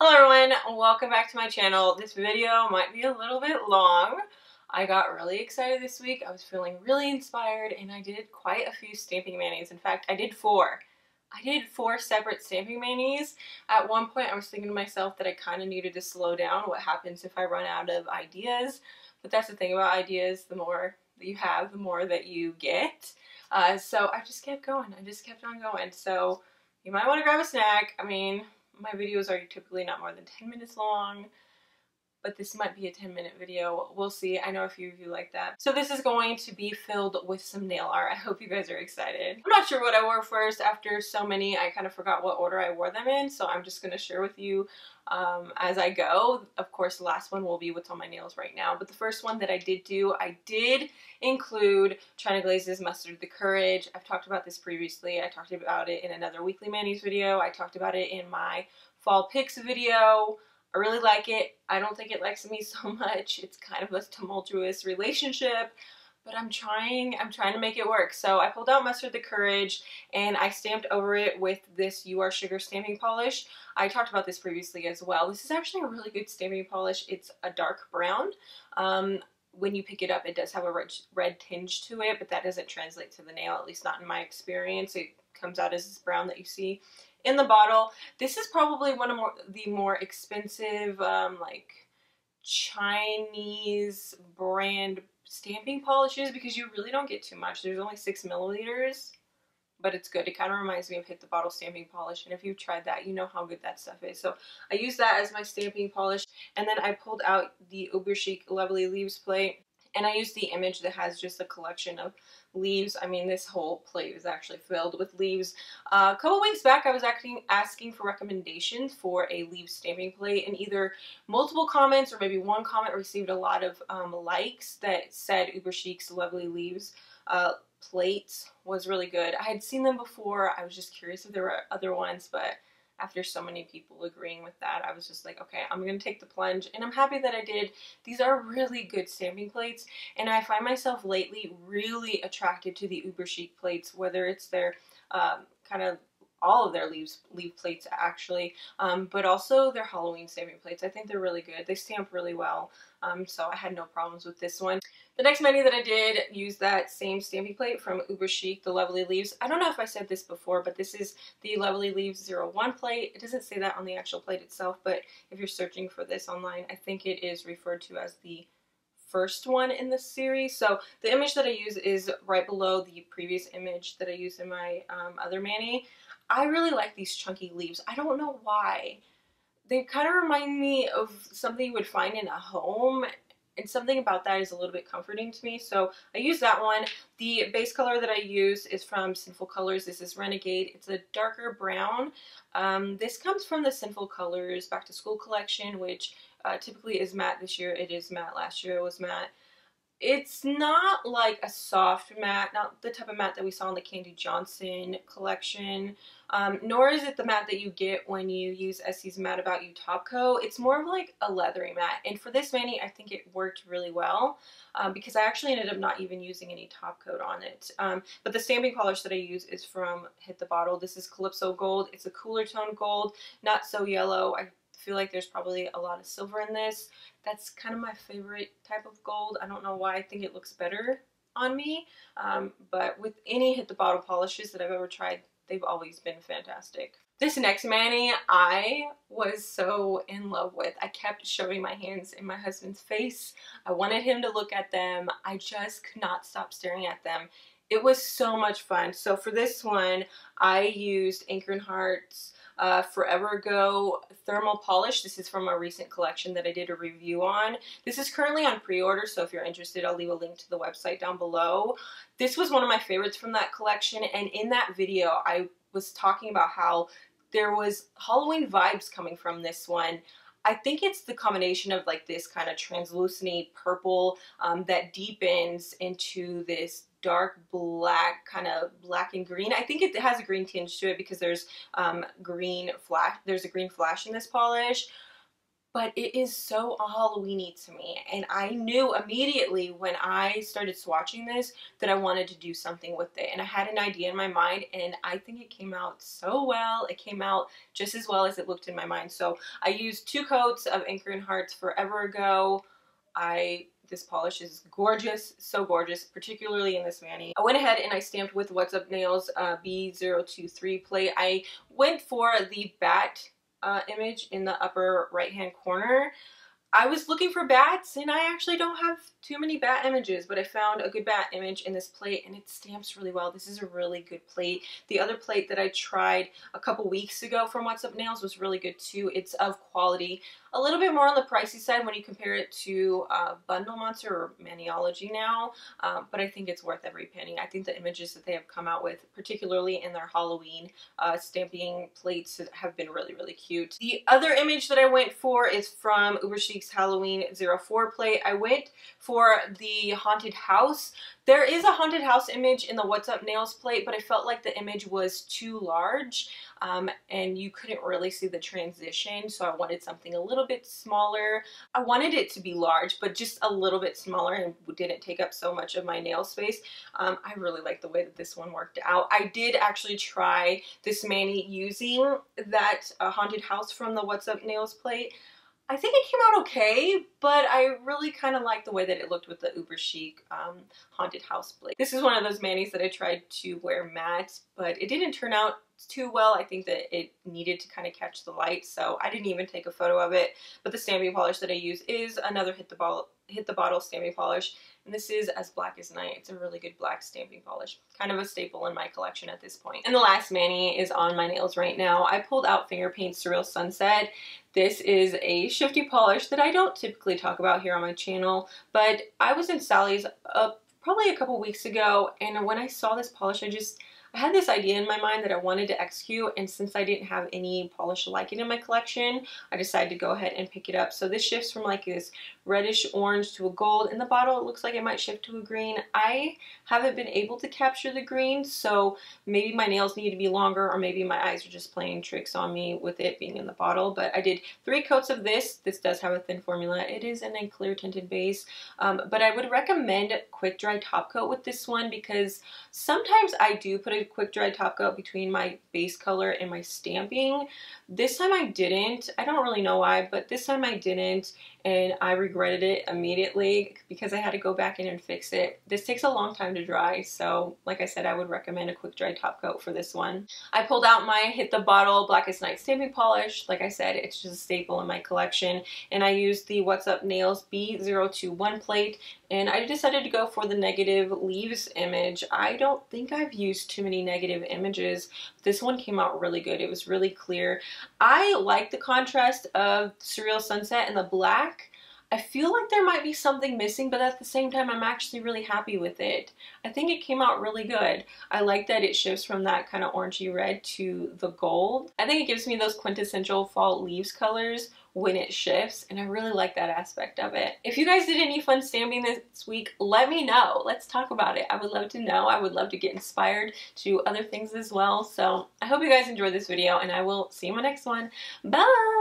Hello everyone, welcome back to my channel. This video might be a little bit long. I got really excited this week. I was feeling really inspired and I did quite a few stamping manis. In fact, I did four. I did four separate stamping manis. At one point I was thinking to myself that I kind of needed to slow down. What happens if I run out of ideas? But that's the thing about ideas, the more that you have, the more that you get. So I just kept going. I just kept on going. So you might want to grab a snack. I mean, my videos are typically not more than 10 minutes long, but this might be a 10-minute video. We'll see. I know a few of you like that. So this is going to be filled with some nail art. I hope you guys are excited. I'm not sure what I wore first. After so many, I kind of forgot what order I wore them in, so I'm just going to share with you as I go. Of course, the last one will be what's on my nails right now, but the first one that I did include China Glaze's Mustard the Courage. I've talked about this previously. I talked about it in another Weekly Manis video. I talked about it in my Fall Picks video. I really like it. I don't think it likes me so much. It's kind of a tumultuous relationship, but I'm trying to make it work. So I pulled out Mustard the Courage and I stamped over it with this You Are Sugar stamping polish. I talked about this previously as well. This is actually a really good stamping polish. It's a dark brown. When you pick it up, it does have a red tinge to it, but that doesn't translate to the nail, at least not in my experience. It comes out as this brown that you see in the bottle. This is probably one of the more expensive like Chinese brand stamping polishes because you really don't get too much. There's only 6 milliliters, but it's good. It kind of reminds me of Hit the Bottle stamping polish, and if you've tried that, you know how good that stuff is. So I use that as my stamping polish, and then I pulled out the Uber Chic Lovely Leaves plate, and I used the image that has just a collection of leaves. I mean, this whole plate is actually filled with leaves. A couple weeks back, I was asking for recommendations for a leaf stamping plate, and either multiple comments or maybe one comment received a lot of likes that said Uber Chic's Lovely Leaves plate was really good. I had seen them before. I was just curious if there were other ones, but after so many people agreeing with that, I was just like, okay, I'm going to take the plunge, and I'm happy that I did. These are really good stamping plates, and I find myself lately really attracted to the Uber Chic plates, whether it's their kind of all of their leaf plates actually, but also their Halloween stamping plates. I think they're really good. They stamp really well, so I had no problems with this one. The next mani that I did use that same stamping plate from Uber Chic, the Lovely Leaves. I don't know if I said this before, but this is the Lovely Leaves 01 plate. It doesn't say that on the actual plate itself, but if you're searching for this online, I think it is referred to as the first one in the series. So the image that I use is right below the previous image that I used in my other mani. I really like these chunky leaves. I don't know why. They kind of remind me of something you would find in a home, and something about that is a little bit comforting to me, so I use that one. The base color that I use is from Sinful Colors. This is Renegade. It's a darker brown. This comes from the Sinful Colors Back to School collection, which typically is matte. This year it is matte. Last year it was matte. It's not like a soft matte, not the type of matte that we saw in the Candy Johnson collection, nor is it the matte that you get when you use Essie's Matte About You top coat. It's more of like a leathery matte, and for this mani I think it worked really well because I actually ended up not even using any top coat on it. But the stamping polish that I use is from Hit the Bottle. This is Calypso Gold. It's a cooler tone gold, not so yellow. I feel like there's probably a lot of silver in this. That's kind of my favorite type of gold. I don't know why. I think it looks better on me, but with any Hit the Bottle polishes that I've ever tried, they've always been fantastic. This next mani I was so in love with. I kept shoving my hands in my husband's face. I wanted him to look at them. I just could not stop staring at them. It was so much fun. So for this one, I used Anchor & Heart's Forever Ago thermal polish. This is from a recent collection that I did a review on. This is currently on pre-order, so if you're interested, I'll leave a link to the website down below. This was one of my favorites from that collection, and in that video I was talking about how there was Halloween vibes coming from this one. I think it's the combination of like this kind of translucent purple that deepens into this dark black, kind of black and green. I think it has a green tinge to it because there's green flash. There's a green flash in this polish. but it is so Halloween-y to me, and I knew immediately when I started swatching this that I wanted to do something with it, and I had an idea in my mind, and I think it came out so well. It came out just as well as it looked in my mind. So I used 2 coats of Anchor and Hearts forever ago. This polish is gorgeous, so gorgeous, particularly in this mani. I went ahead and I stamped with What's Up Nails B023 plate. I went for the bat image in the upper right hand corner. I was looking for bats, and I actually don't have too many bat images, but I found a good bat image in this plate, and it stamps really well. This is a really good plate. The other plate that I tried a couple weeks ago from What's Up Nails was really good too. It's of quality. A little bit more on the pricey side when you compare it to Bundle Monster or Maniology now, but I think it's worth every penny. I think the images that they have come out with, particularly in their Halloween stamping plates, have been really, really cute. The other image that I went for is from Uber Chic's Halloween 04 plate. I went for the haunted house. There is a haunted house image in the What's Up Nails plate, but I felt like the image was too large and you couldn't really see the transition, so I wanted something a little bit smaller. I wanted it to be large, but just a little bit smaller and didn't take up so much of my nail space. I really like the way that this one worked out. I did actually try this mani using that haunted house from the What's Up Nails plate. I think it came out okay, but I really kind of like the way that it looked with the Uber Chic haunted house plate. This is one of those manis that I tried to wear matte, but it didn't turn out too well. I think that it needed to kind of catch the light, so I didn't even take a photo of it. But the stamping polish that I use is another Hit the Bottle stamping polish, and this is As Black as Night. It's a really good black stamping polish. Kind of a staple in my collection at this point. And the last mani is on my nails right now. I pulled out Finger Paint Surreal Sunset. This is a shifty polish that I don't typically talk about here on my channel, but I was in Sally's probably a couple weeks ago, and when I saw this polish, I had this idea in my mind that I wanted to execute, and since I didn't have any polish like it in my collection, I decided to go ahead and pick it up. So this shifts from like this reddish orange to a gold. In the bottle, it looks like it might shift to a green. I haven't been able to capture the green, so maybe my nails need to be longer, or maybe my eyes are just playing tricks on me with it being in the bottle. But I did 3 coats of this. This does have a thin formula. It is in a clear tinted base, but I would recommend quick dry top coat with this one, because sometimes I do put a quick dry top coat between my base color and my stamping. This time I didn't. I don't really know why, but this time I didn't, and I regretted it immediately because I had to go back in and fix it. This takes a long time to dry, so like I said, I would recommend a quick dry top coat for this one. I pulled out my Hit the Bottle Black as Night stamping polish. Like I said, it's just a staple in my collection, and I used the What's Up Nails B021 plate, and I decided to go for the negative leaves image. I don't think I've used too many negative images. This one came out really good. It was really clear. I like the contrast of Surreal Sunset and the black. I feel like there might be something missing, but at the same time, I'm actually really happy with it. I think it came out really good. I like that it shifts from that kind of orangey red to the gold. I think it gives me those quintessential fall leaves colors when it shifts, and I really like that aspect of it. If you guys did any fun stamping this week, let me know. Let's talk about it. I would love to know. I would love to get inspired to other things as well. So I hope you guys enjoyed this video, and I will see you in my next one. Bye!